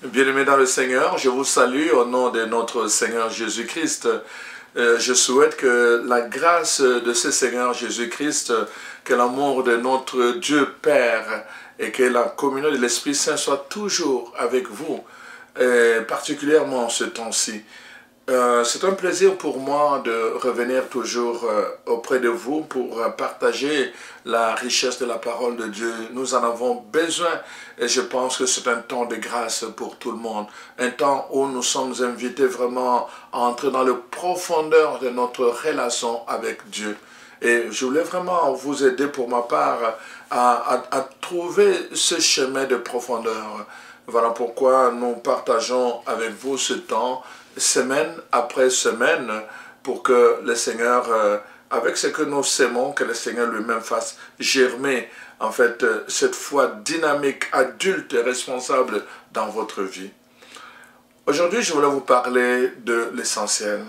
Bien-aimés dans le Seigneur, je vous salue au nom de notre Seigneur Jésus-Christ. Je souhaite que la grâce de ce Seigneur Jésus-Christ, que l'amour de notre Dieu Père et que la communion de l'Esprit Saint soit toujours avec vous, particulièrement en ce temps-ci. C'est un plaisir pour moi de revenir toujours auprès de vous pour partager la richesse de la parole de Dieu. Nous en avons besoin et je pense que c'est un temps de grâce pour tout le monde. Un temps où nous sommes invités vraiment à entrer dans le profondeur de notre relation avec Dieu. Et je voulais vraiment vous aider pour ma part à trouver ce chemin de profondeur. Voilà pourquoi nous partageons avec vous ce temps semaine après semaine, pour que le Seigneur, avec ce que nous sémons, que le Seigneur lui-même fasse germer, en fait, cette foi dynamique, adulte et responsable dans votre vie. Aujourd'hui, je voulais vous parler de l'essentiel.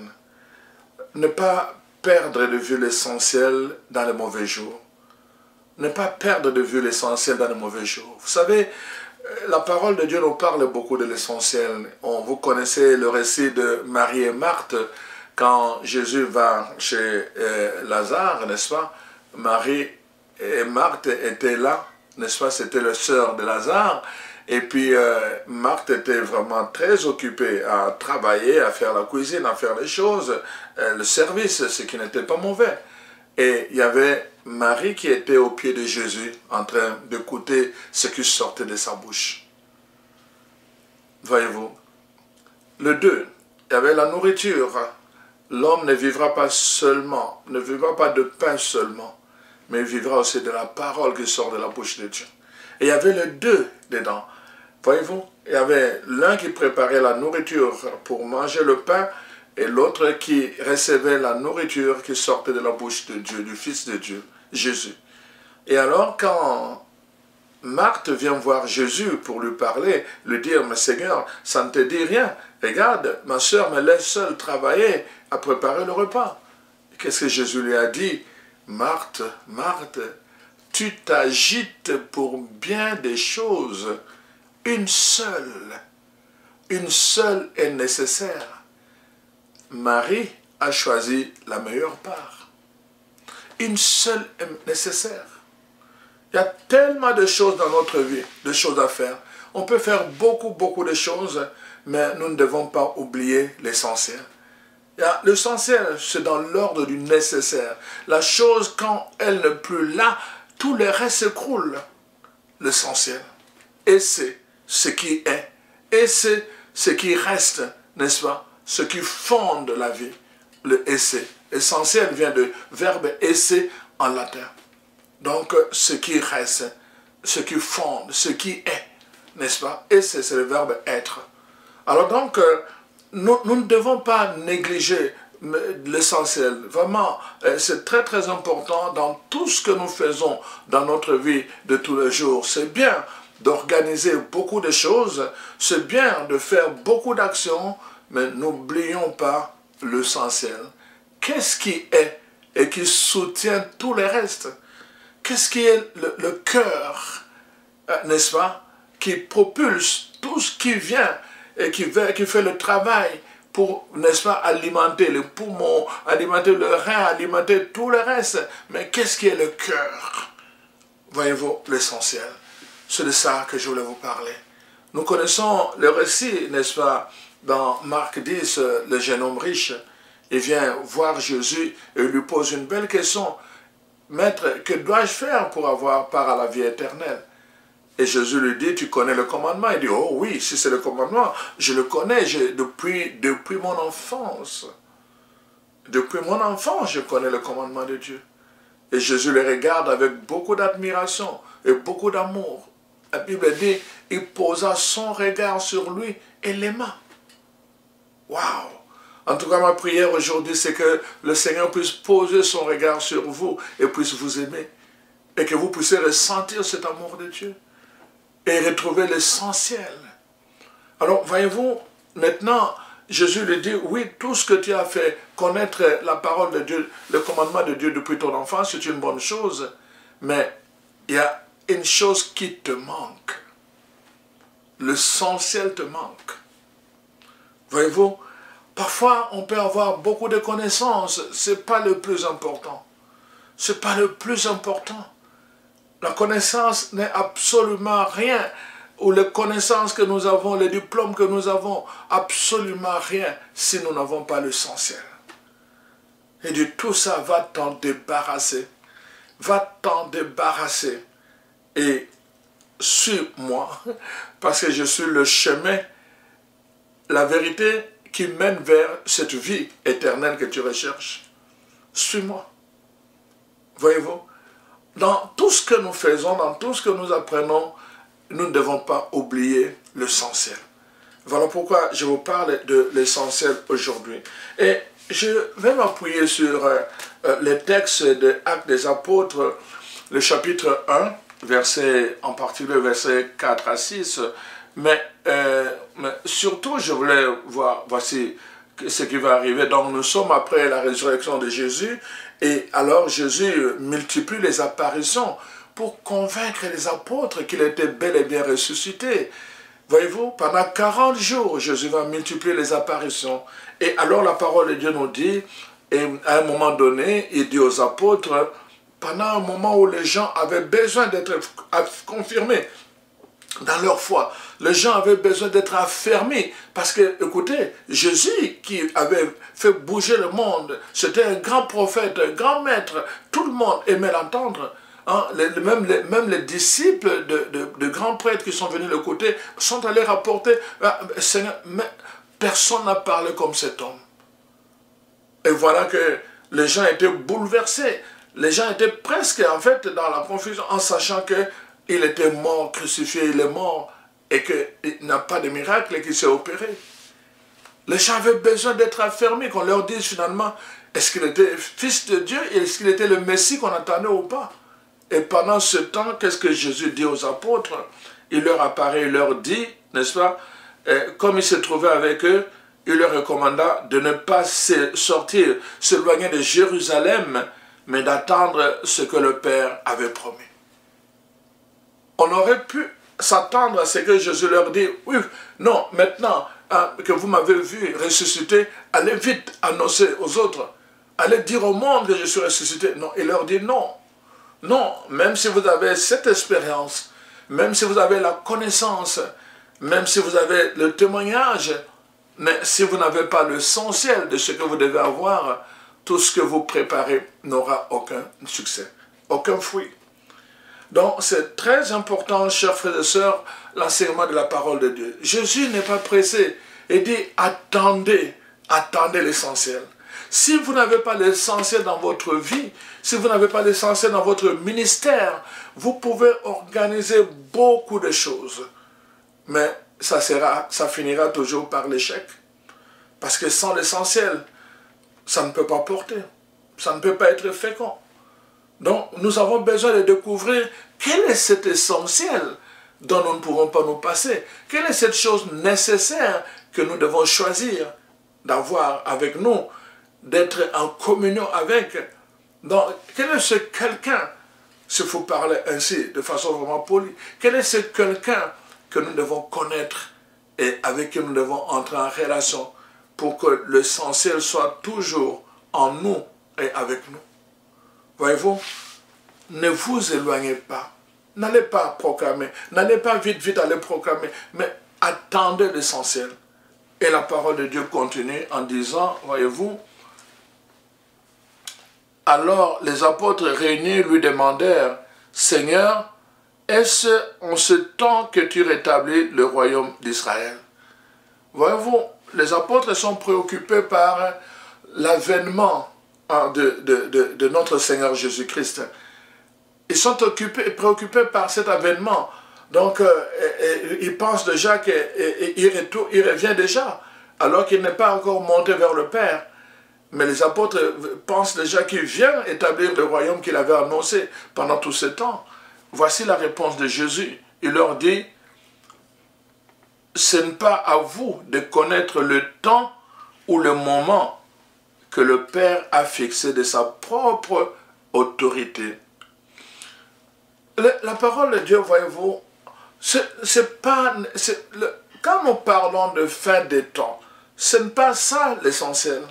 Ne pas perdre de vue l'essentiel dans les mauvais jours. Ne pas perdre de vue l'essentiel dans les mauvais jours. Vous savez, la parole de Dieu nous parle beaucoup de l'essentiel. Vous connaissez le récit de Marie et Marthe, quand Jésus va chez Lazare, n'est-ce pas? Marie et Marthe étaient là, n'est-ce pas? C'était la sœur de Lazare. Et puis Marthe était vraiment très occupée à travailler, à faire la cuisine, à faire les choses, le service, ce qui n'était pas mauvais. Et il y avait Marie qui était au pied de Jésus en train d'écouter ce qui sortait de sa bouche. Voyez-vous, le 2, il y avait la nourriture. L'homme ne vivra pas seulement, ne vivra pas de pain seulement, mais il vivra aussi de la parole qui sort de la bouche de Dieu. Et il y avait le 2 dedans. Voyez-vous, il y avait l'un qui préparait la nourriture pour manger le pain, et l'autre qui recevait la nourriture qui sortait de la bouche de Dieu, du Fils de Dieu, Jésus. Et alors, quand Marthe vient voir Jésus pour lui parler, lui dire, mais Seigneur, ça ne te dit rien. Regarde, ma soeur me laisse seule travailler à préparer le repas. Qu'est-ce que Jésus lui a dit? Marthe, Marthe, tu t'agites pour bien des choses. Une seule est nécessaire. Marie a choisi la meilleure part. Une seule est nécessaire. Il y a tellement de choses dans notre vie, de choses à faire. On peut faire beaucoup de choses, mais nous ne devons pas oublier l'essentiel. L'essentiel, c'est dans l'ordre du nécessaire. La chose, quand elle n'est plus là, tout le reste s'écroule. L'essentiel. Et c'est ce qui est. Et c'est ce qui reste, n'est-ce pas? Ce qui fonde la vie, le essai. Essentiel vient du verbe essai en latin. Donc, ce qui reste, ce qui fonde, ce qui est, n'est-ce pas? Essai, c'est le verbe être. Alors donc, nous ne devons pas négliger l'essentiel. Vraiment, c'est très important dans tout ce que nous faisons dans notre vie de tous les jours. C'est bien d'organiser beaucoup de choses, c'est bien de faire beaucoup d'actions, mais n'oublions pas l'essentiel. Qu'est-ce qui est et qui soutient tout le reste? Qu'est-ce qui est le cœur, n'est-ce pas, qui propulse tout ce qui vient et qui fait le travail pour, n'est-ce pas, alimenter les poumons, alimenter le rein, alimenter tout le reste? Mais qu'est-ce qui est le cœur? Voyez-vous, l'essentiel. C'est de ça que je voulais vous parler. Nous connaissons le récit, n'est-ce pas, dans Marc 10, le jeune homme riche, il vient voir Jésus et lui pose une belle question. Maître, que dois-je faire pour avoir part à la vie éternelle? Et Jésus lui dit, tu connais le commandement? Il dit, oh oui, si c'est le commandement, je le connais depuis mon enfance. Depuis mon enfance, je connais le commandement de Dieu. Et Jésus le regarde avec beaucoup d'admiration et beaucoup d'amour. La Bible dit, il posa son regard sur lui et l'aima. Waouh! En tout cas, ma prière aujourd'hui, c'est que le Seigneur puisse poser son regard sur vous et puisse vous aimer. Et que vous puissiez ressentir cet amour de Dieu et retrouver l'essentiel. Alors, voyez-vous, maintenant, Jésus lui dit, oui, tout ce que tu as fait, connaître la parole de Dieu, le commandement de Dieu depuis ton enfance, c'est une bonne chose. Mais il y a une chose qui te manque. L'essentiel te manque. Voyez-vous, parfois, on peut avoir beaucoup de connaissances. Ce n'est pas le plus important. Ce n'est pas le plus important. La connaissance n'est absolument rien. Ou les connaissances que nous avons, les diplômes que nous avons, absolument rien si nous n'avons pas l'essentiel. Et de tout ça, va t'en débarrasser. Va t'en débarrasser. Et suis-moi, parce que je suis le chemin, la vérité qui mène vers cette vie éternelle que tu recherches. Suis-moi. Voyez-vous, dans tout ce que nous faisons, dans tout ce que nous apprenons, nous ne devons pas oublier l'essentiel. Voilà pourquoi je vous parle de l'essentiel aujourd'hui. Et je vais m'appuyer sur les textes de Actes des Apôtres, le chapitre 1, en particulier versets 4 à 6. Mais surtout, je voulais voir, voici ce qui va arriver. Donc nous sommes après la résurrection de Jésus, et alors Jésus multiplie les apparitions pour convaincre les apôtres qu'il était bel et bien ressuscité. Voyez-vous, pendant 40 jours, Jésus va multiplier les apparitions. Et alors la parole de Dieu nous dit, et à un moment donné, il dit aux apôtres, pendant un moment où les gens avaient besoin d'être confirmés dans leur foi, les gens avaient besoin d'être affermis, parce que, écoutez, Jésus qui avait fait bouger le monde, c'était un grand prophète, un grand maître, tout le monde aimait l'entendre. Hein, même les disciples de grands prêtres qui sont venus de côté sont allés rapporter, Seigneur, mais personne n'a parlé comme cet homme. Et voilà que les gens étaient bouleversés. Les gens étaient presque en fait dans la confusion en sachant qu'il était mort, crucifié, il est mort et qu'il n'a pas de miracle qui s'est opéré. Les gens avaient besoin d'être affermis, qu'on leur dise finalement, est-ce qu'il était fils de Dieu, est-ce qu'il était le Messie qu'on attendait ou pas? Et pendant ce temps, qu'est-ce que Jésus dit aux apôtres? Il leur apparaît, il leur dit, n'est-ce pas, comme il se trouvait avec eux, il leur recommanda de ne pas sortir, s'éloigner de Jérusalem, mais d'attendre ce que le Père avait promis. On aurait pu s'attendre à ce que Jésus leur dit, oui, non, maintenant que vous m'avez vu ressusciter, allez vite annoncer aux autres, allez dire au monde que je suis ressuscité. Non, il leur dit non. Non, même si vous avez cette expérience, même si vous avez la connaissance, même si vous avez le témoignage, mais si vous n'avez pas l'essentiel de ce que vous devez avoir, tout ce que vous préparez n'aura aucun succès, aucun fruit. Donc c'est très important, chers frères et sœurs, l'enseignement de la parole de Dieu. Jésus n'est pas pressé, il dit attendez, attendez l'essentiel. Si vous n'avez pas l'essentiel dans votre vie, si vous n'avez pas l'essentiel dans votre ministère, vous pouvez organiser beaucoup de choses. Mais ça finira toujours par l'échec. Parce que sans l'essentiel, ça ne peut pas porter. Ça ne peut pas être fécond. Donc nous avons besoin de découvrir quel est cet essentiel dont nous ne pouvons pas nous passer. Quelle est cette chose nécessaire que nous devons choisir d'avoir avec nous, d'être en communion avec. Donc, quel est ce quelqu'un, s'il faut parler ainsi, de façon vraiment polie, quel est ce quelqu'un que nous devons connaître et avec qui nous devons entrer en relation pour que l'essentiel soit toujours en nous et avec nous. Voyez-vous, ne vous éloignez pas, n'allez pas proclamer, n'allez pas vite aller proclamer, mais attendez l'essentiel. Et la parole de Dieu continue en disant, voyez-vous, alors les apôtres réunis lui demandèrent, Seigneur, est-ce en ce temps que tu rétablis le royaume d'Israël? Voyez-vous, les apôtres sont préoccupés par l'avènement de notre Seigneur Jésus-Christ. Ils sont préoccupés par cet avènement. Donc, ils pensent déjà qu'il revient déjà. alors qu'il n'est pas encore monté vers le Père. Mais les apôtres pensent déjà qu'il vient établir le royaume qu'il avait annoncé pendant tout ce temps. Voici la réponse de Jésus. Il leur dit, ce n'est pas à vous de connaître le temps ou le moment que le Père a fixé de sa propre autorité. La parole de Dieu, voyez-vous, quand nous parlons de fin des temps, ce n'est pas ça l'essentiel.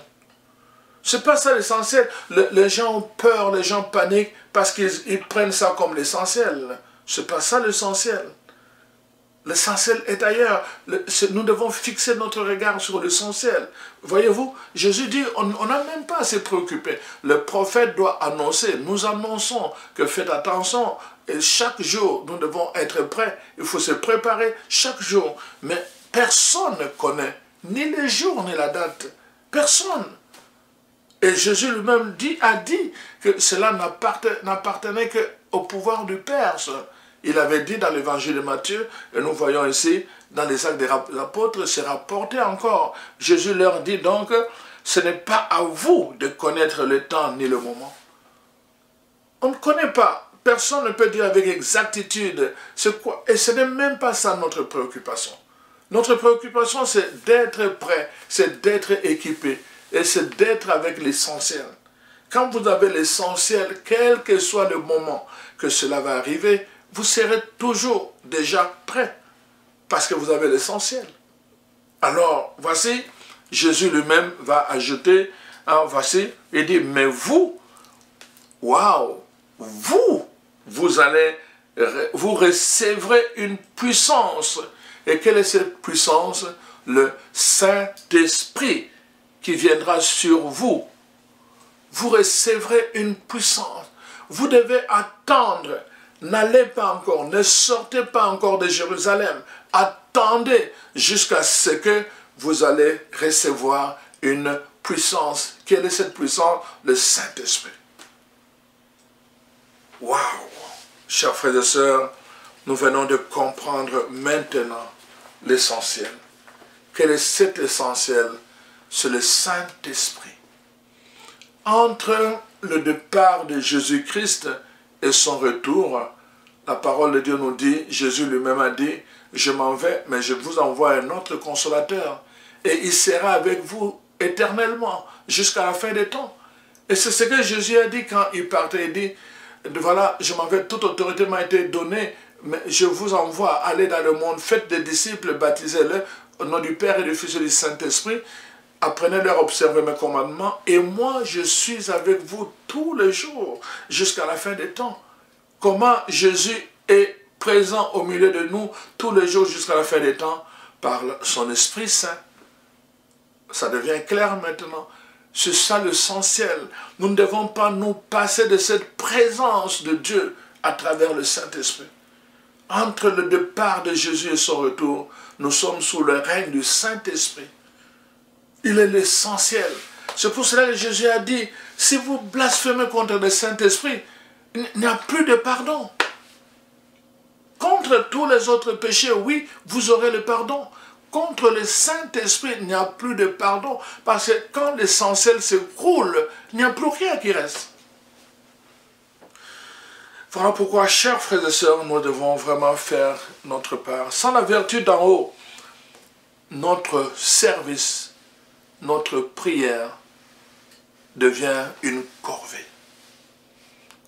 Ce n'est pas ça l'essentiel. Les gens ont peur, les gens paniquent parce qu'ils prennent ça comme l'essentiel. Ce n'est pas ça l'essentiel. L'essentiel est ailleurs. Nous devons fixer notre regard sur l'essentiel. Voyez-vous, Jésus dit, on n'a même pas à se préoccuper. Le prophète doit annoncer. Nous annonçons que faites attention. Et chaque jour, nous devons être prêts. Il faut se préparer chaque jour. Mais personne ne connaît ni les jours ni la date. Personne. Et Jésus lui-même a dit que cela n'appartenait qu'au pouvoir du Père. Il avait dit dans l'évangile de Matthieu, et nous voyons ici, dans les actes des apôtres, c'est rapporté encore. Jésus leur dit donc, ce n'est pas à vous de connaître le temps ni le moment. On ne connaît pas. Personne ne peut dire avec exactitude c'est quoi. Et ce n'est même pas ça notre préoccupation. Notre préoccupation, c'est d'être prêt, c'est d'être équipé, et c'est d'être avec l'essentiel. Quand vous avez l'essentiel, quel que soit le moment que cela va arriver, vous serez toujours déjà prêt, parce que vous avez l'essentiel. Alors, voici, Jésus lui-même va ajouter, voici, il dit, mais vous, waouh, vous recevrez une puissance. Et quelle est cette puissance? Le Saint-Esprit qui viendra sur vous. Vous recevrez une puissance. Vous devez attendre. N'allez pas encore, ne sortez pas encore de Jérusalem. Attendez jusqu'à ce que vous allez recevoir une puissance. Quelle est cette puissance? Le Saint-Esprit. Waouh! Chers frères et sœurs, nous venons de comprendre maintenant l'essentiel. Quel est cet essentiel? C'est le Saint-Esprit. Entre le départ de Jésus-Christ et son retour, la parole de Dieu nous dit, Jésus lui-même a dit, je m'en vais, mais je vous envoie un autre consolateur, et il sera avec vous éternellement, jusqu'à la fin des temps. Et c'est ce que Jésus a dit quand il partait, il dit, voilà, je m'en vais, toute autorité m'a été donnée, mais je vous envoie, allez dans le monde, faites des disciples, baptisez-les, au nom du Père et du Fils et du Saint-Esprit, apprenez-leur à observer mes commandements, et moi je suis avec vous tous les jours, jusqu'à la fin des temps. Comment Jésus est présent au milieu de nous tous les jours jusqu'à la fin des temps? Par son Esprit Saint. Ça devient clair maintenant. C'est ça l'essentiel. Nous ne devons pas nous passer de cette présence de Dieu à travers le Saint-Esprit. Entre le départ de Jésus et son retour, nous sommes sous le règne du Saint-Esprit. Il est l'essentiel. C'est pour cela que Jésus a dit, si vous blasphémez contre le Saint-Esprit, il n'y a plus de pardon. Contre tous les autres péchés, oui, vous aurez le pardon. Contre le Saint-Esprit, il n'y a plus de pardon. Parce que quand l'essentiel s'écroule, il n'y a plus rien qui reste. Voilà pourquoi, chers frères et sœurs, nous devons vraiment faire notre part. Sans la vertu d'en haut, notre service, notre prière devient une corvée.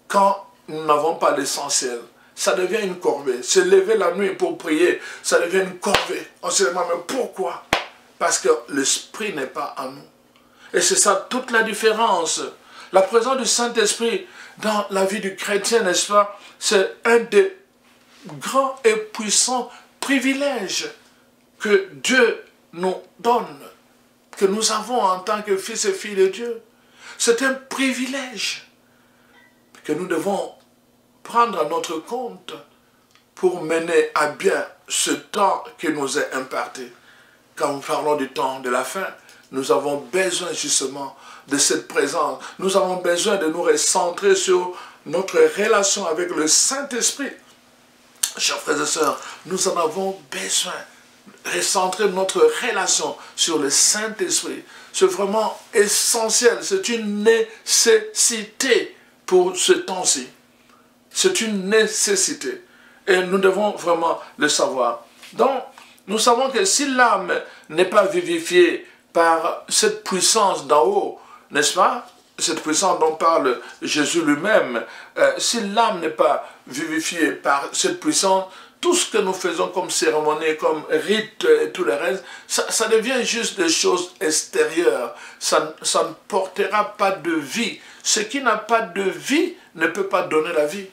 Quand nous n'avons pas l'essentiel, ça devient une corvée. Se lever la nuit pour prier, ça devient une corvée. On se demande, mais pourquoi? Parce que l'Esprit n'est pas en nous. Et c'est ça toute la différence. La présence du Saint-Esprit dans la vie du chrétien, n'est-ce pas? C'est un des grands et puissants privilèges que Dieu nous donne, que nous avons en tant que fils et filles de Dieu. C'est un privilège que nous devons prendre à notre compte pour mener à bien ce temps qui nous est imparti. Quand nous parlons du temps de la fin, nous avons besoin justement de cette présence. Nous avons besoin de nous recentrer sur notre relation avec le Saint-Esprit. Chers frères et sœurs, nous en avons besoin. recentrer notre relation sur le Saint-Esprit. C'est vraiment essentiel, c'est une nécessité pour ce temps-ci. C'est une nécessité. Et nous devons vraiment le savoir. Donc, nous savons que si l'âme n'est pas vivifiée par cette puissance d'en haut, n'est-ce pas? Cette puissance dont parle Jésus lui-même, si l'âme n'est pas vivifiée par cette puissance, tout ce que nous faisons comme cérémonie, comme rite et tout le reste, ça devient juste des choses extérieures. Ça ne portera pas de vie. Ce qui n'a pas de vie ne peut pas donner la vie.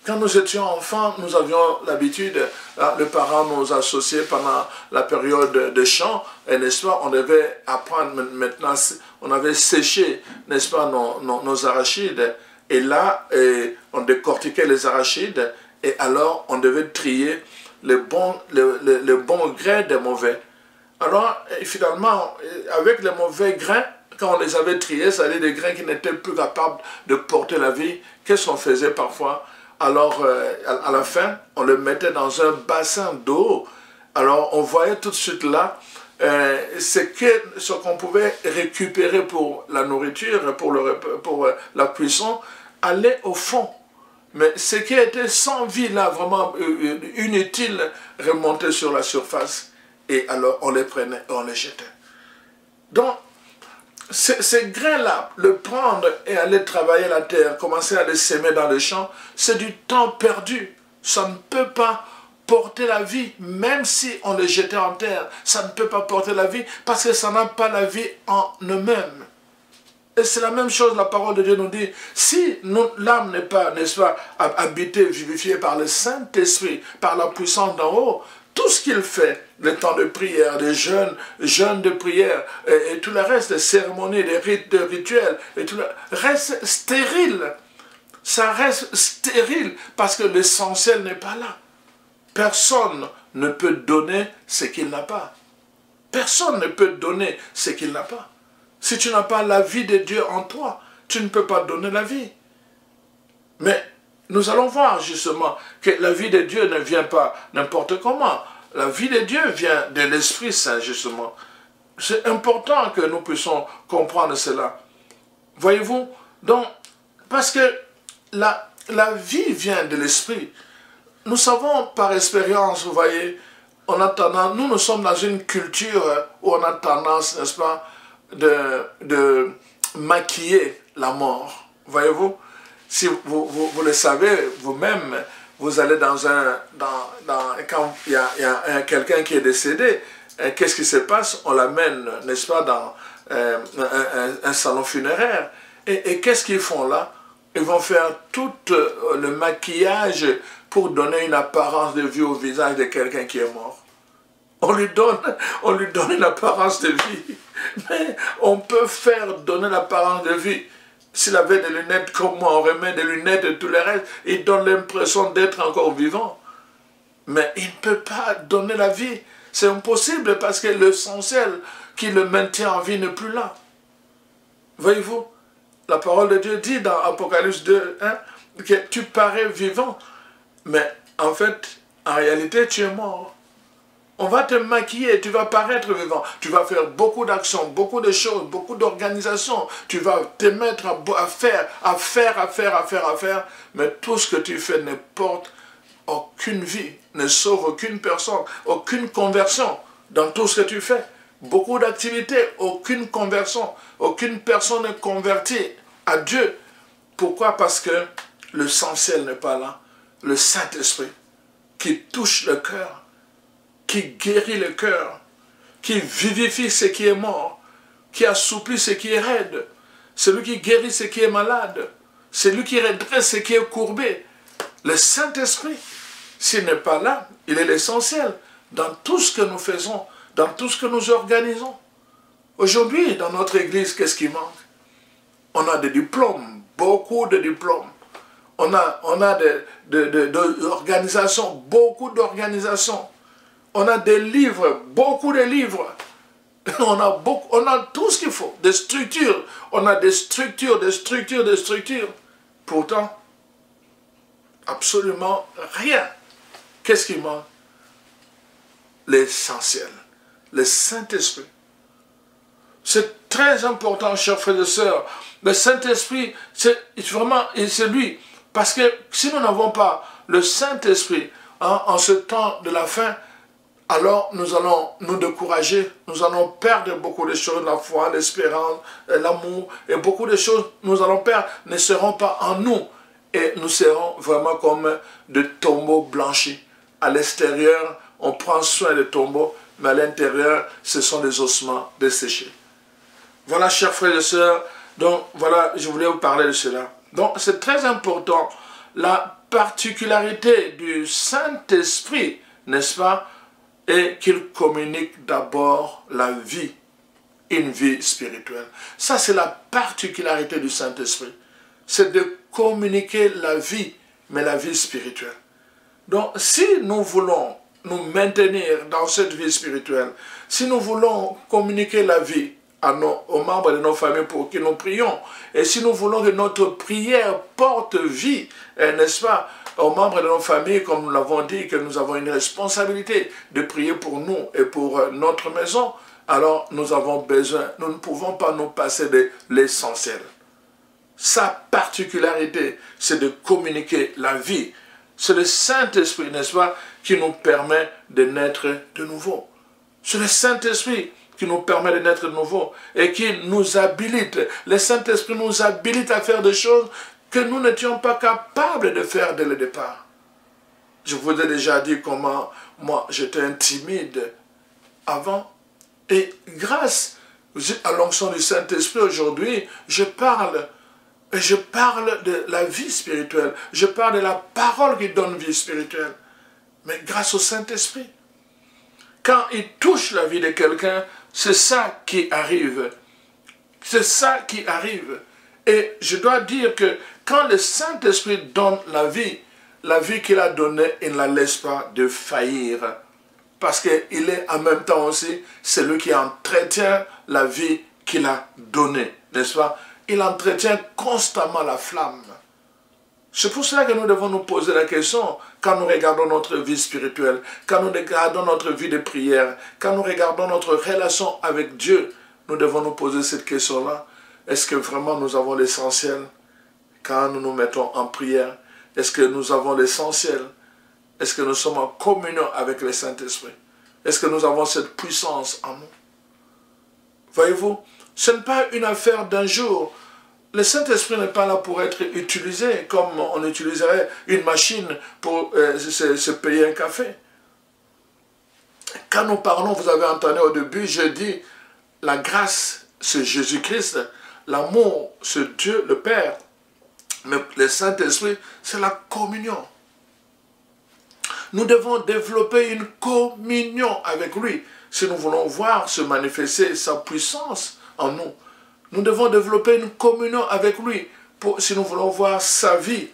Quand nous étions enfants, nous avions l'habitude, le parent nous associait pendant la période de chant, et n'est-ce pas, on devait apprendre maintenant, on avait séché, n'est-ce pas, nos arachides, et là, on décortiquait les arachides, et alors on devait trier le bon grain des mauvais. Alors, finalement, avec les mauvais grains, quand on les avait triés, c'est-à-dire des grains qui n'étaient plus capables de porter la vie, qu'est-ce qu'on faisait parfois? Alors, à la fin, on le mettait dans un bassin d'eau. Alors, on voyait tout de suite là ce qu'on pouvait récupérer pour la nourriture, pour la cuisson, allait au fond. Mais ce qui était sans vie, là, vraiment inutile, remontait sur la surface. Et alors, on les prenait et on les jetait. Donc, ces grains-là, le prendre et aller travailler la terre, commencer à les semer dans le champ, c'est du temps perdu. Ça ne peut pas porter la vie, même si on les jetait en terre. Ça ne peut pas porter la vie parce que ça n'a pas la vie en eux-mêmes. Et c'est la même chose, la parole de Dieu nous dit, si l'âme n'est pas, n'est-ce pas, habitée, vivifiée par le Saint-Esprit, par la puissance d'en haut, tout ce qu'il fait, le temps de prière, des jeûnes de prière, et tout le reste, des cérémonies, des rites, des rituels, et tout le reste stérile. Ça reste stérile parce que l'essentiel n'est pas là. Personne ne peut donner ce qu'il n'a pas. Personne ne peut donner ce qu'il n'a pas. Si tu n'as pas la vie de Dieu en toi, tu ne peux pas donner la vie. Mais nous allons voir justement que la vie de Dieu ne vient pas n'importe comment. La vie de Dieu vient de l'Esprit Saint, justement. C'est important que nous puissions comprendre cela. Voyez-vous? Donc, parce que la vie vient de l'Esprit. Nous savons par expérience, vous voyez, on a tendance, nous sommes dans une culture où on a tendance, n'est-ce pas, de maquiller la mort. Voyez-vous? Si vous le savez vous-même, vous allez quand il y a quelqu'un qui est décédé, qu'est-ce qui se passe? On l'amène, n'est-ce pas, dans un salon funéraire. Et qu'est-ce qu'ils font là? Ils vont faire tout le maquillage pour donner une apparence de vie au visage de quelqu'un qui est mort. On lui donne une apparence de vie. Mais on peut faire donner l'apparence de vie. S'il avait des lunettes comme moi, on remet des lunettes et tout le reste, il donne l'impression d'être encore vivant. Mais il ne peut pas donner la vie. C'est impossible parce que l'essentiel qui le maintient en vie n'est plus là. Voyez-vous, la parole de Dieu dit dans Apocalypse 2, hein, que tu parais vivant, mais en fait, en réalité, tu es mort. On va te maquiller, tu vas paraître vivant. Tu vas faire beaucoup d'actions, beaucoup de choses, beaucoup d'organisations. Tu vas te mettre à faire. Mais tout ce que tu fais ne porte aucune vie, ne sauve aucune personne, aucune conversion dans tout ce que tu fais. Beaucoup d'activités, aucune conversion, aucune personne n'est convertie à Dieu. Pourquoi? Parce que l'essentiel n'est pas là. Le Saint-Esprit qui touche le cœur, qui guérit le cœur, qui vivifie ce qui est mort, qui assouplit ce qui est raide, celui qui guérit ce qui est malade, celui qui redresse ce qui est courbé. Le Saint-Esprit, s'il n'est pas là, il est l'essentiel dans tout ce que nous faisons, dans tout ce que nous organisons. Aujourd'hui, dans notre église, qu'est-ce qui manque? On a des diplômes, beaucoup de diplômes. On a des organisations, beaucoup d'organisations. On a des livres, beaucoup de livres. On a tout ce qu'il faut, des structures. On a des structures. Pourtant, absolument rien. Qu'est-ce qui manque? l'essentiel, le Saint-Esprit. C'est très important, chers frères et sœurs. Le Saint-Esprit, c'est vraiment, c'est lui. Parce que si nous n'avons pas le Saint-Esprit en ce temps de la fin, alors nous allons nous décourager, nous allons perdre beaucoup de choses, la foi, l'espérance, l'amour, et beaucoup de choses, nous allons perdre, ne seront pas en nous. Et nous serons vraiment comme des tombeaux blanchis. À l'extérieur, on prend soin des tombeaux, mais à l'intérieur, ce sont des ossements desséchés. Voilà, chers frères et sœurs, donc voilà, je voulais vous parler de cela. Donc c'est très important, la particularité du Saint-Esprit, n'est-ce pas, est qu'il communique d'abord la vie, une vie spirituelle. Ça, c'est la particularité du Saint-Esprit. C'est de communiquer la vie, mais la vie spirituelle. Donc, si nous voulons nous maintenir dans cette vie spirituelle, si nous voulons communiquer la vie aux membres de nos familles pour qui nous prions, et si nous voulons que notre prière porte vie, n'est-ce pas, aux membres de nos familles, comme nous l'avons dit, que nous avons une responsabilité de prier pour nous et pour notre maison, alors nous avons besoin, nous ne pouvons pas nous passer de l'essentiel. Sa particularité, c'est de communiquer la vie. C'est le Saint-Esprit, n'est-ce pas, qui nous permet de naître de nouveau. C'est le Saint-Esprit qui nous permet de naître de nouveau et qui nous habilite. Le Saint-Esprit nous habilite à faire des choses que nous n'étions pas capables de faire dès le départ. Je vous ai déjà dit comment moi j'étais timide avant. Et grâce à l'onction du Saint-Esprit aujourd'hui, je parle de la vie spirituelle. Je parle de la parole qui donne vie spirituelle. Mais grâce au Saint-Esprit. Quand il touche la vie de quelqu'un, c'est ça qui arrive. C'est ça qui arrive. Et je dois dire que quand le Saint-Esprit donne la vie qu'il a donnée, il ne la laisse pas de faillir. Parce qu'il est en même temps aussi celui qui entretient la vie qu'il a donnée. N'est-ce pas? Il entretient constamment la flamme. C'est pour cela que nous devons nous poser la question quand nous regardons notre vie spirituelle, quand nous regardons notre vie de prière, quand nous regardons notre relation avec Dieu, nous devons nous poser cette question-là. Est-ce que vraiment nous avons l'essentiel quand nous nous mettons en prière? Est-ce que nous avons l'essentiel? Est-ce que nous sommes en communion avec le Saint-Esprit? Est-ce que nous avons cette puissance en nous? Voyez-vous, ce n'est pas une affaire d'un jour. Le Saint-Esprit n'est pas là pour être utilisé comme on utiliserait une machine pour se payer un café. Quand nous parlons, vous avez entendu au début, je dis, la grâce, c'est Jésus-Christ, l'amour, c'est Dieu le Père, mais le Saint-Esprit, c'est la communion. Nous devons développer une communion avec lui si nous voulons voir se manifester sa puissance en nous. Nous devons développer une communion avec lui si nous voulons voir sa vie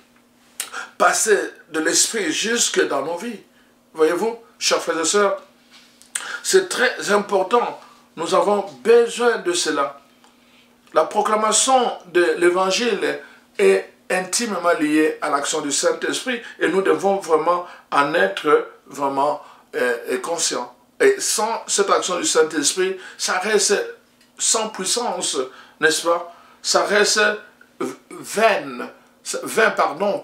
passer de l'esprit jusque dans nos vies. Voyez-vous, chers frères et sœurs, c'est très important. Nous avons besoin de cela. La proclamation de l'évangile est intimement liée à l'action du Saint-Esprit et nous devons vraiment en être vraiment conscients. Et sans cette action du Saint-Esprit, ça reste sans puissance, n'est-ce pas? Ça reste vain,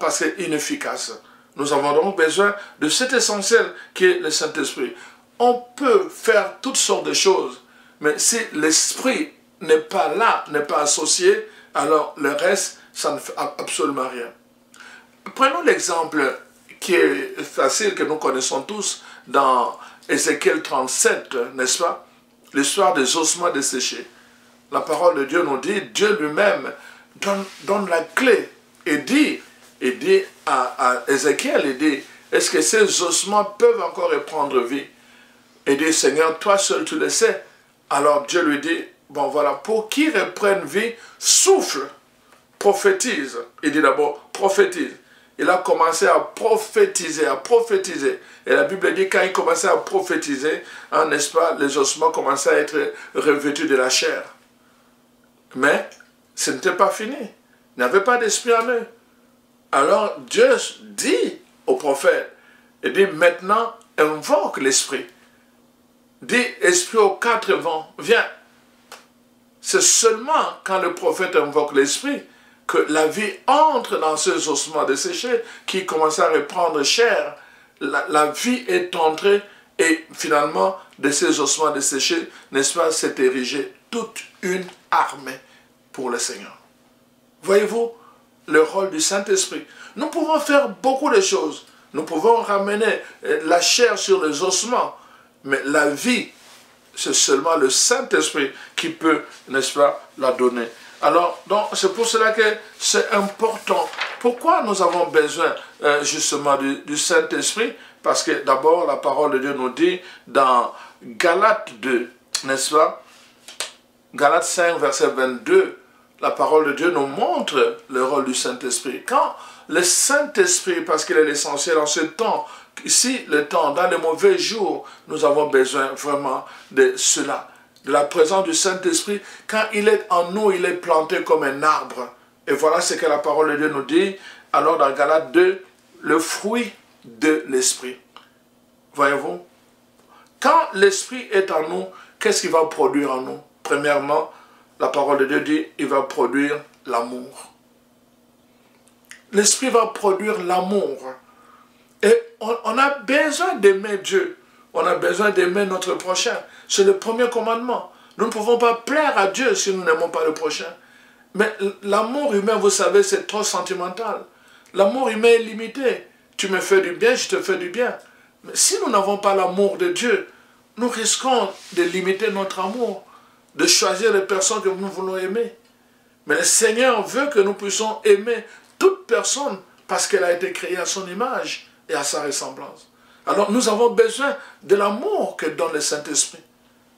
parce que inefficace. Nous avons donc besoin de cet essentiel qui est le Saint-Esprit. On peut faire toutes sortes de choses, mais si l'Esprit n'est pas là, n'est pas associé, alors le reste, ça ne fait absolument rien. Prenons l'exemple qui est facile, que nous connaissons tous, dans Ézéchiel 37, n'est-ce pas? L'histoire des ossements desséchés. La parole de Dieu nous dit, Dieu lui-même donne la clé et dit à Ézéchiel, il dit, est-ce que ces ossements peuvent encore reprendre vie? Et dit, Seigneur, toi seul tu le sais. Alors Dieu lui dit, bon voilà, pour qu'ils reprennent vie, souffle, prophétise. Il dit d'abord, prophétise. Il a commencé à prophétiser, à prophétiser. Et la Bible dit, quand il commençait à prophétiser, hein, n'est-ce pas, les ossements commençaient à être revêtus de la chair. Mais ce n'était pas fini. Il n'y avait pas d'esprit en eux. Alors Dieu dit au prophète, il dit, maintenant, invoque l'esprit. dit, esprit aux quatre vents, viens. C'est seulement quand le prophète invoque l'esprit que la vie entre dans ces ossements desséchés qui commencent à reprendre chair. La vie est entrée et finalement, de ces ossements desséchés, n'est-ce pas, s'est érigée toute une armée pour le Seigneur. Voyez-vous le rôle du Saint-Esprit? Nous pouvons faire beaucoup de choses. Nous pouvons ramener la chair sur les ossements, mais la vie, c'est seulement le Saint-Esprit qui peut, n'est-ce pas, la donner. Alors, c'est pour cela que c'est important. Pourquoi nous avons besoin justement du Saint-Esprit? Parce que d'abord, la parole de Dieu nous dit dans Galates 2, n'est-ce pas? Galates 5, verset 22, la parole de Dieu nous montre le rôle du Saint-Esprit. Quand le Saint-Esprit, parce qu'il est l'essentiel en ce temps, ici, le temps, dans les mauvais jours, nous avons besoin vraiment de cela, de la présence du Saint-Esprit. Quand il est en nous, il est planté comme un arbre. Et voilà ce que la parole de Dieu nous dit. Alors dans Galates 2, le fruit de l'Esprit. Voyez-vous? Quand l'Esprit est en nous, qu'est-ce qu'il va produire en nous? Premièrement, la parole de Dieu dit, il va produire l'amour. L'Esprit va produire l'amour. Et on a besoin d'aimer Dieu. On a besoin d'aimer notre prochain. C'est le premier commandement. Nous ne pouvons pas plaire à Dieu si nous n'aimons pas le prochain. Mais l'amour humain, vous savez, c'est trop sentimental. L'amour humain est limité. Tu me fais du bien, je te fais du bien. Mais si nous n'avons pas l'amour de Dieu, nous risquons de limiter notre amour, de choisir les personnes que nous voulons aimer. Mais le Seigneur veut que nous puissions aimer toute personne parce qu'elle a été créée à son image et à sa ressemblance. Alors nous avons besoin de l'amour que donne le Saint-Esprit.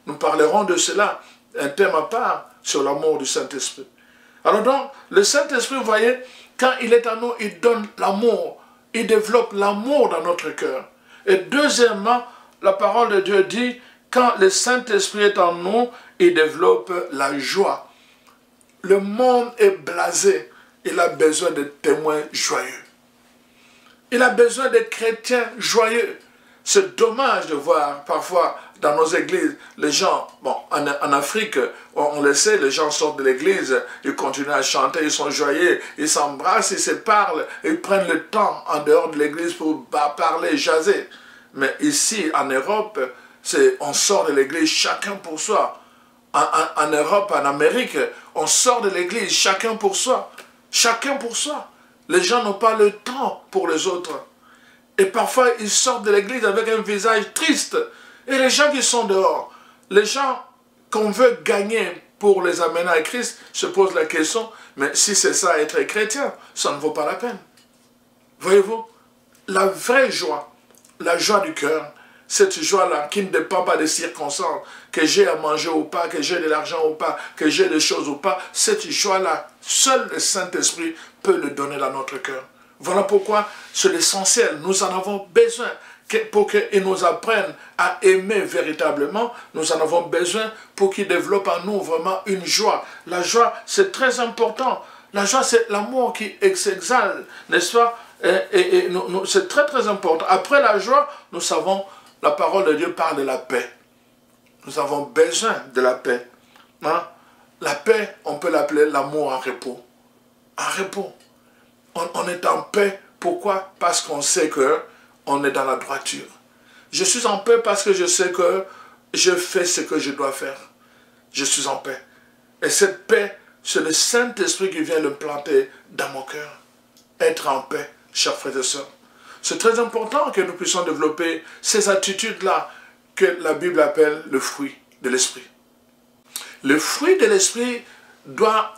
Nous parlerons de cela, un thème à part sur l'amour du Saint-Esprit. Alors donc, le Saint-Esprit, vous voyez, quand il est en nous, il donne l'amour. Il développe l'amour dans notre cœur. Et deuxièmement, la parole de Dieu dit, quand le Saint-Esprit est en nous, il développe la joie. Le monde est blasé. Il a besoin de témoins joyeux. Il a besoin de chrétiens joyeux. C'est dommage de voir parfois dans nos églises, les gens, bon, en Afrique, on le sait, les gens sortent de l'église, ils continuent à chanter, ils sont joyeux, ils s'embrassent, ils se parlent, ils prennent le temps en dehors de l'église pour parler, jaser. Mais ici, en Europe, on sort de l'église chacun pour soi. En Europe, en Amérique, on sort de l'église chacun pour soi. Chacun pour soi. Les gens n'ont pas le temps pour les autres. Et parfois, ils sortent de l'église avec un visage triste. Et les gens qui sont dehors, les gens qu'on veut gagner pour les amener à Christ, se posent la question, mais si c'est ça être chrétien, ça ne vaut pas la peine. Voyez-vous, la vraie joie, la joie du cœur, cette joie-là qui ne dépend pas des circonstances, que j'ai à manger ou pas, que j'ai de l'argent ou pas, que j'ai des choses ou pas, cette joie-là, seul le Saint-Esprit peut le donner dans notre cœur. Voilà pourquoi c'est l'essentiel. Nous en avons besoin pour qu'il nous apprenne à aimer véritablement. Nous en avons besoin pour qu'il développe en nous vraiment une joie. La joie, c'est très important. La joie, c'est l'amour qui s'exalte, n'est-ce pas? C'est très très important. Après la joie, nous savons, la parole de Dieu parle de la paix. Nous avons besoin de la paix. Hein? La paix, on peut l'appeler l'amour en repos. En repos. On est en paix. Pourquoi? Parce qu'on sait qu'on est dans la droiture. Je suis en paix parce que je sais que je fais ce que je dois faire. Je suis en paix. Et cette paix, c'est le Saint-Esprit qui vient le planter dans mon cœur. Être en paix, chers frères et sœurs. C'est très important que nous puissions développer ces attitudes-là que la Bible appelle le fruit de l'Esprit. Le fruit de l'Esprit doit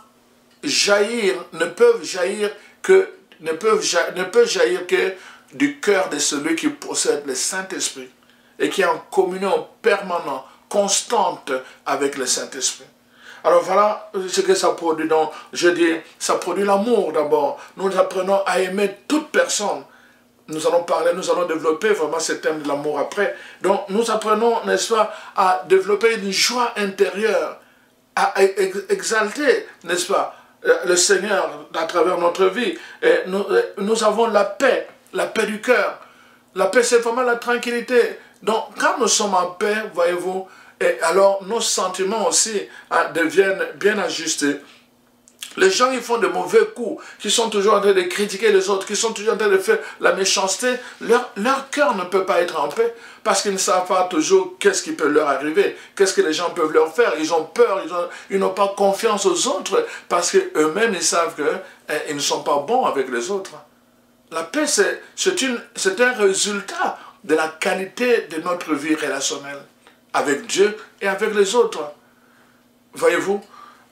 jaillir, ne peut jaillir que du cœur de celui qui possède le Saint-Esprit et qui est en communion permanente, constante avec le Saint-Esprit. Alors voilà ce que ça produit. Donc, je dis, ça produit l'amour d'abord. Nous apprenons à aimer toute personne. Nous allons parler, nous allons développer vraiment ce thème de l'amour après. Donc, nous apprenons, n'est-ce pas, à développer une joie intérieure, à exalter, n'est-ce pas, le Seigneur à travers notre vie. Et nous avons la paix du cœur. La paix, c'est vraiment la tranquillité Donc, quand nous sommes en paix, voyez-vous, et alors nos sentiments aussi deviennent bien ajustés. Les gens qui font de mauvais coups, qui sont toujours en train de critiquer les autres, qui sont toujours en train de faire la méchanceté, leur cœur ne peut pas être en paix parce qu'ils ne savent pas toujours qu'est-ce qui peut leur arriver, qu'est-ce que les gens peuvent leur faire. Ils ont peur, ils n'ont pas confiance aux autres parce qu'eux-mêmes, ils savent qu'ils ne sont pas bons avec les autres. La paix, c'est un résultat de la qualité de notre vie relationnelle avec Dieu et avec les autres. Voyez-vous?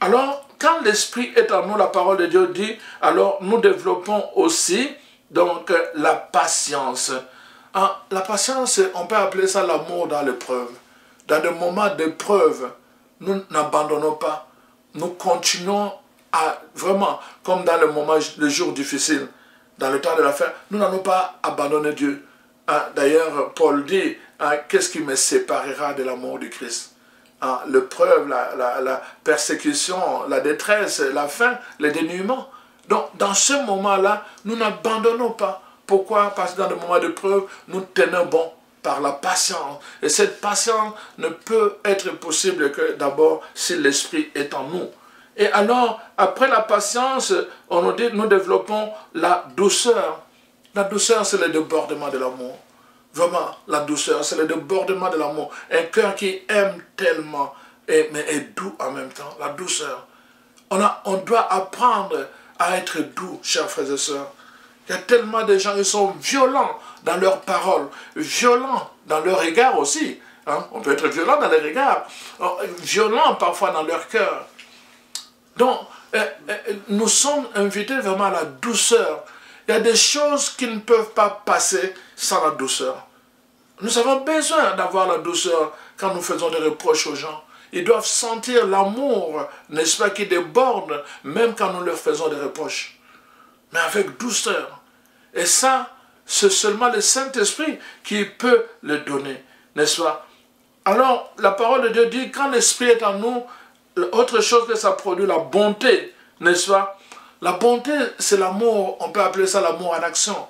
Alors, quand l'Esprit est en nous, la parole de Dieu dit, alors nous développons aussi donc la patience. La patience, on peut appeler ça l'amour dans l'épreuve. Dans des moments d'épreuve, nous n'abandonnons pas. Nous continuons à vraiment, comme dans les jours difficiles, dans le temps de la fin, nous n'allons pas abandonner Dieu. D'ailleurs, Paul dit, qu'est-ce qui me séparera de l'amour du Christ? L'épreuve, la persécution, la détresse, la faim, le dénuement. Donc, dans ce moment-là, nous n'abandonnons pas. Pourquoi? Parce que dans le moment d'épreuve, nous tenons bon par la patience. Et cette patience ne peut être possible que d'abord si l'Esprit est en nous. Et alors, après la patience, on nous dit, nous développons la douceur. La douceur, c'est le débordement de l'amour. Vraiment, la douceur, c'est le débordement de l'amour. Un cœur qui aime tellement, mais est doux en même temps. La douceur. On doit apprendre à être doux, chers frères et sœurs. Il y a tellement de gens qui sont violents dans leurs paroles, violents dans leur regard aussi. On peut être violent dans les regards, violents parfois dans leur cœur. Donc, nous sommes invités vraiment à la douceur. Il y a des choses qui ne peuvent pas passer sans la douceur. Nous avons besoin d'avoir la douceur quand nous faisons des reproches aux gens. Ils doivent sentir l'amour, n'est-ce pas, qui déborde, même quand nous leur faisons des reproches. Mais avec douceur. Et ça, c'est seulement le Saint-Esprit qui peut le donner, n'est-ce pas? Alors, la parole de Dieu dit, quand l'Esprit est en nous, autre chose que ça produit, la bonté, n'est-ce pas? La bonté, c'est l'amour, on peut appeler ça l'amour en action.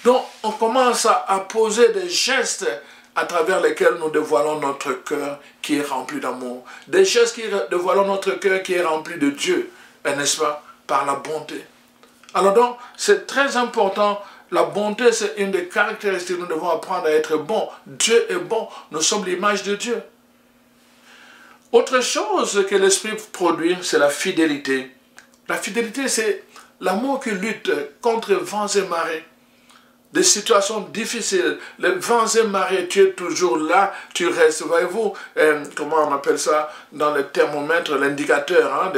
Donc, on commence à poser des gestes à travers lesquels nous dévoilons notre cœur qui est rempli d'amour. Des gestes qui dévoilent notre cœur qui est rempli de Dieu, n'est-ce pas? Par la bonté. Alors donc, c'est très important. La bonté, c'est une des caractéristiques que nous devons apprendre à être bons. Dieu est bon. Nous sommes l'image de Dieu. Autre chose que l'Esprit produit, c'est la fidélité. La fidélité, c'est l'amour qui lutte contre vents et marées. Des situations difficiles, les vents et marées, tu es toujours là, tu restes. Voyez-vous, comment on appelle ça dans le thermomètre, l'indicateur,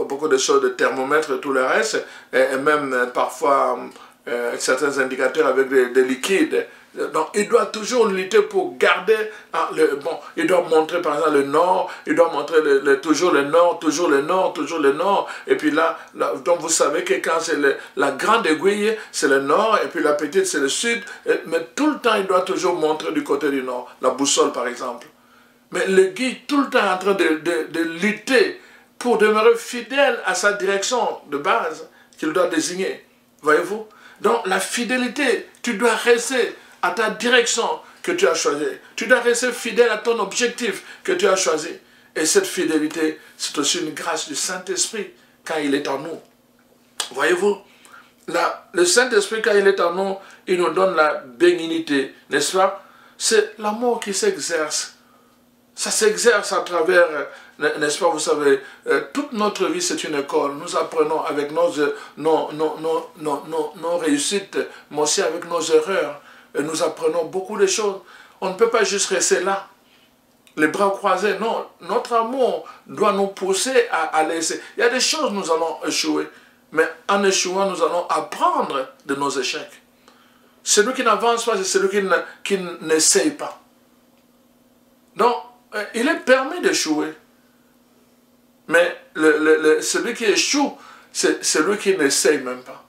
beaucoup de choses de thermomètre, tout le reste, et même parfois certains indicateurs avec des liquides. Donc, il doit toujours lutter pour garder il doit montrer par exemple le nord, il doit montrer toujours le nord, toujours le nord, toujours le nord. Et puis là donc vous savez que quand c'est la grande aiguille, c'est le nord, et puis la petite, c'est le sud. Mais tout le temps, il doit toujours montrer du côté du nord. La boussole, par exemple. Mais le guide, tout le temps, est en train de lutter pour demeurer fidèle à sa direction de base qu'il doit désigner. Voyez-vous? Donc, la fidélité, tu dois rester à ta direction que tu as choisie. Tu dois rester fidèle à ton objectif que tu as choisi. Et cette fidélité, c'est aussi une grâce du Saint-Esprit quand il est en nous. Voyez-vous, le Saint-Esprit, quand il est en nous, il nous donne la bénignité, n'est-ce pas? C'est l'amour qui s'exerce. Ça s'exerce à travers, n'est-ce pas, vous savez, toute notre vie c'est une école. Nous apprenons avec nos réussites, mais aussi avec nos erreurs. Et nous apprenons beaucoup de choses. On ne peut pas juste rester là, les bras croisés. Non, notre amour doit nous pousser à laisser. Il y a des choses nous allons échouer. Mais en échouant, nous allons apprendre de nos échecs. Celui qui n'avance pas, c'est celui qui n'essaye pas. Donc, il est permis d'échouer. Mais celui qui échoue, c'est celui qui n'essaye même pas.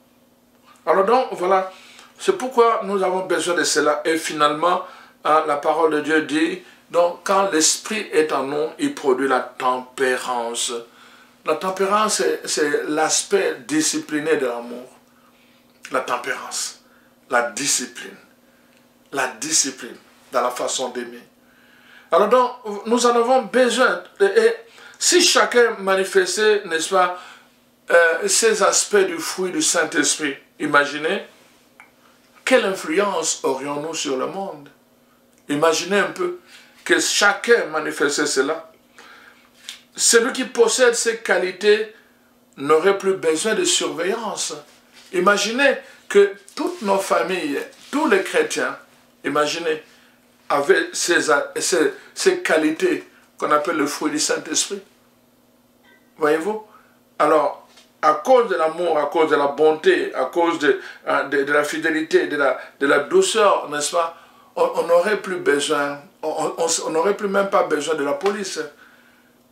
Alors donc, voilà. C'est pourquoi nous avons besoin de cela. Et finalement, la parole de Dieu dit, donc quand l'Esprit est en nous, il produit la tempérance. La tempérance, c'est l'aspect discipliné de l'amour. La tempérance, la discipline. La discipline. dans la façon d'aimer. Alors donc, nous en avons besoin. Et si chacun manifestait, n'est-ce pas, ces aspects du fruit du Saint-Esprit, imaginez, quelle influence aurions-nous sur le monde? Imaginez un peu que chacun manifestait cela. Celui qui possède ces qualités n'aurait plus besoin de surveillance. Imaginez que toutes nos familles, tous les chrétiens, imaginez, avaient ces qualités qu'on appelle le fruit du Saint-Esprit. Voyez-vous? Alors, à cause de l'amour, à cause de la bonté, à cause de la fidélité, de la douceur, n'est-ce pas? On n'aurait plus besoin, on n'aurait plus même pas besoin de la police.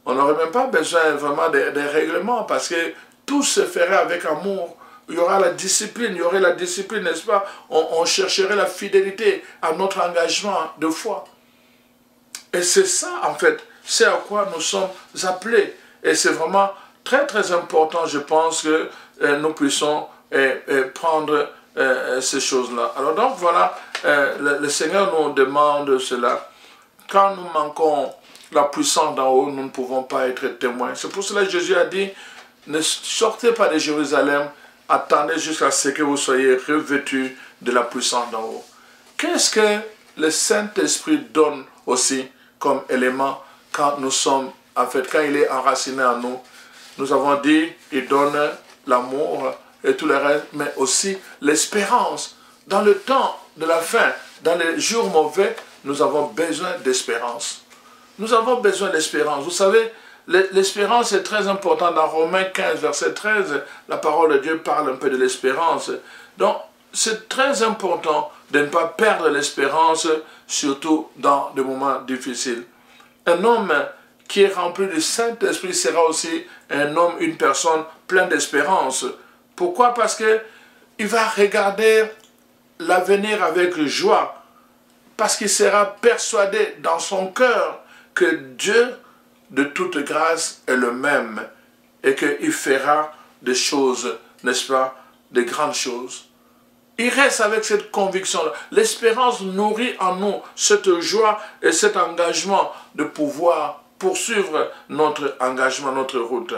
On n'aurait même pas besoin vraiment des règlements parce que tout se ferait avec amour. Il y aura la discipline, il y aurait la discipline, n'est-ce pas? On chercherait la fidélité à notre engagement de foi. Et c'est ça, en fait, c'est à quoi nous sommes appelés. Et c'est vraiment très, très important, je pense, que nous puissions prendre ces choses-là. Alors donc, voilà, le Seigneur nous demande cela. Quand nous manquons la puissance d'en haut, nous ne pouvons pas être témoins. C'est pour cela que Jésus a dit, ne sortez pas de Jérusalem, attendez jusqu'à ce que vous soyez revêtus de la puissance d'en haut. Qu'est-ce que le Saint-Esprit donne aussi comme élément quand nous sommes, en fait, quand il est enraciné en nous? Nous avons dit, il donne l'amour et tout le reste, mais aussi l'espérance. Dans le temps de la fin, dans les jours mauvais, nous avons besoin d'espérance. Nous avons besoin d'espérance. Vous savez, l'espérance est très importante. Dans Romains 15, verset 13, la parole de Dieu parle un peu de l'espérance. Donc, c'est très important de ne pas perdre l'espérance, surtout dans des moments difficiles. Un homme qui est rempli du Saint-Esprit sera aussi un homme, une personne pleine d'espérance. Pourquoi? Parce qu'il va regarder l'avenir avec joie. Parce qu'il sera persuadé dans son cœur que Dieu de toute grâce est le même et qu'il fera des choses, n'est-ce pas, de grandes choses. Il reste avec cette conviction-là. L'espérance nourrit en nous cette joie et cet engagement de pouvoir poursuivre notre engagement, notre route.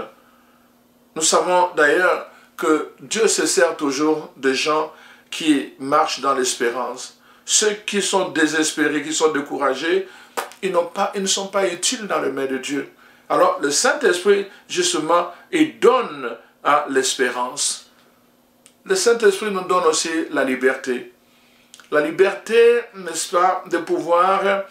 Nous savons d'ailleurs que Dieu se sert toujours de gens qui marchent dans l'espérance. Ceux qui sont désespérés, qui sont découragés, ils ne sont pas utiles dans le main de Dieu. Alors le Saint-Esprit, justement, il donne à l'espérance. Le Saint-Esprit nous donne aussi la liberté. La liberté, n'est-ce pas, de pouvoir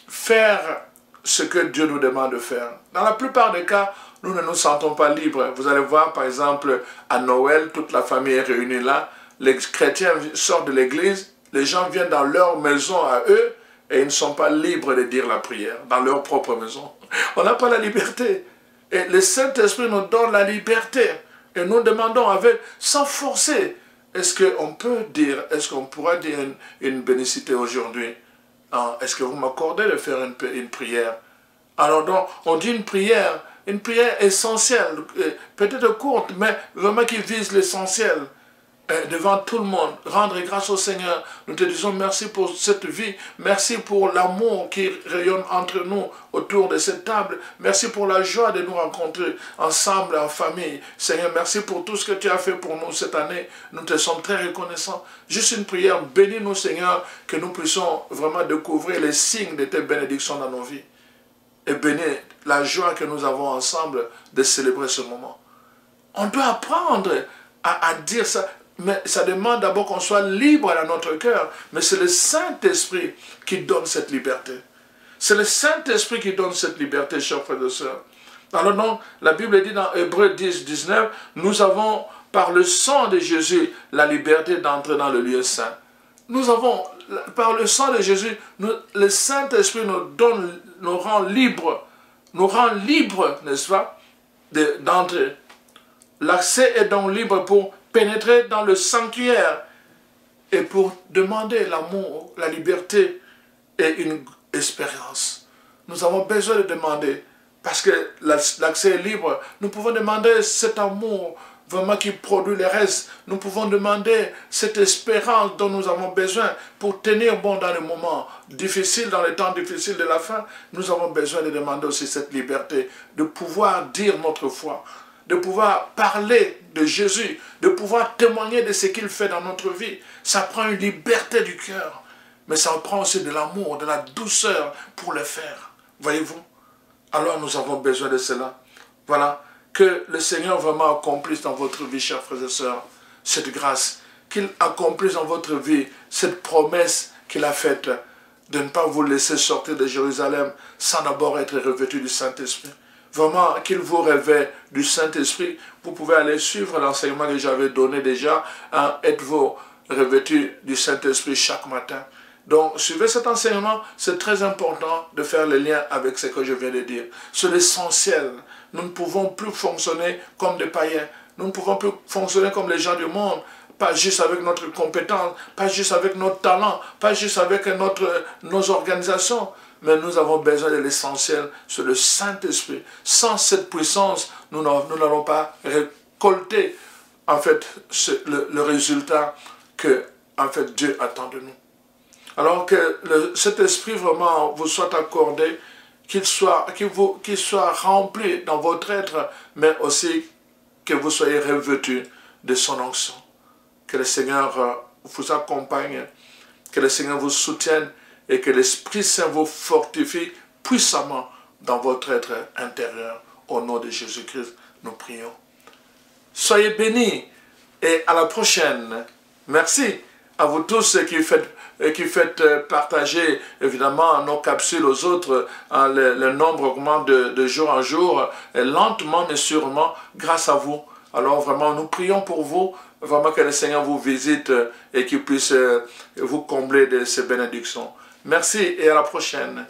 faire ce que Dieu nous demande de faire. Dans la plupart des cas, nous ne nous sentons pas libres. Vous allez voir, par exemple, à Noël, toute la famille est réunie là. Les chrétiens sortent de l'église, les gens viennent dans leur maison à eux, et ils ne sont pas libres de dire la prière dans leur propre maison. On n'a pas la liberté. Et le Saint-Esprit nous donne la liberté. Et nous demandons avec, sans forcer, est-ce qu'on peut dire, est-ce qu'on pourra dire une bénicité aujourd'hui? Est-ce que vous m'accordez de faire une prière? Alors donc, on dit une prière essentielle, peut-être courte, mais vraiment qui vise l'essentiel. Devant tout le monde, rendre grâce au Seigneur. Nous te disons merci pour cette vie, merci pour l'amour qui rayonne entre nous autour de cette table, merci pour la joie de nous rencontrer ensemble en famille. Seigneur, merci pour tout ce que tu as fait pour nous cette année, nous te sommes très reconnaissants. Juste une prière, bénis-nous Seigneur, que nous puissions vraiment découvrir les signes de tes bénédictions dans nos vies. Et bénis la joie que nous avons ensemble de célébrer ce moment. On doit apprendre à dire ça. Mais ça demande d'abord qu'on soit libre dans notre cœur. Mais c'est le Saint-Esprit qui donne cette liberté. C'est le Saint-Esprit qui donne cette liberté, chers frères et sœurs. Alors donc, la Bible dit dans Hébreux 10, 19, nous avons par le sang de Jésus la liberté d'entrer dans le lieu saint. Nous avons, par le sang de Jésus, le Saint-Esprit nous rend libres, n'est-ce pas, d'entrer. L'accès est donc libre pour pénétrer dans le sanctuaire et pour demander l'amour, la liberté et une expérience. Nous avons besoin de demander, parce que l'accès est libre, nous pouvons demander cet amour vraiment qui produit les restes. Nous pouvons demander cette espérance dont nous avons besoin pour tenir bon dans les moments difficiles, dans les temps difficiles de la fin. Nous avons besoin de demander aussi cette liberté, de pouvoir dire notre foi, de pouvoir parler de Jésus, de pouvoir témoigner de ce qu'il fait dans notre vie. Ça prend une liberté du cœur, mais ça prend aussi de l'amour, de la douceur pour le faire. Voyez-vous? Alors nous avons besoin de cela. Voilà, que le Seigneur vraiment accomplisse dans votre vie, chers frères et sœurs, cette grâce, qu'il accomplisse dans votre vie cette promesse qu'il a faite de ne pas vous laisser sortir de Jérusalem sans d'abord être revêtu du Saint-Esprit. Vraiment, qu'il vous révèle du Saint-Esprit. Vous pouvez aller suivre l'enseignement que j'avais donné déjà, hein, êtes-vous revêtu du Saint-Esprit chaque matin. Donc, suivez cet enseignement, c'est très important de faire le lien avec ce que je viens de dire. C'est l'essentiel. Nous ne pouvons plus fonctionner comme des païens. Nous ne pouvons plus fonctionner comme les gens du monde. Pas juste avec notre compétence, pas juste avec notre talent, pas juste avec nos organisations. Mais nous avons besoin de l'essentiel, c'est le Saint-Esprit. Sans cette puissance, nous n'allons pas récolter en fait, le résultat que en fait, Dieu attend de nous. Alors que cet esprit vraiment vous soit accordé, qu'il soit rempli dans votre être, mais aussi que vous soyez revêtus de son onction. Que le Seigneur vous accompagne, que le Seigneur vous soutienne et que l'Esprit Saint vous fortifie puissamment dans votre être intérieur. Au nom de Jésus-Christ, nous prions. Soyez bénis et à la prochaine. Merci à vous tous qui faites partager évidemment nos capsules aux autres. Le nombre augmente de jour en jour, lentement mais sûrement, grâce à vous. Alors vraiment, nous prions pour vous, vraiment que le Seigneur vous visite et qu'il puisse vous combler de ses bénédictions. Merci et à la prochaine.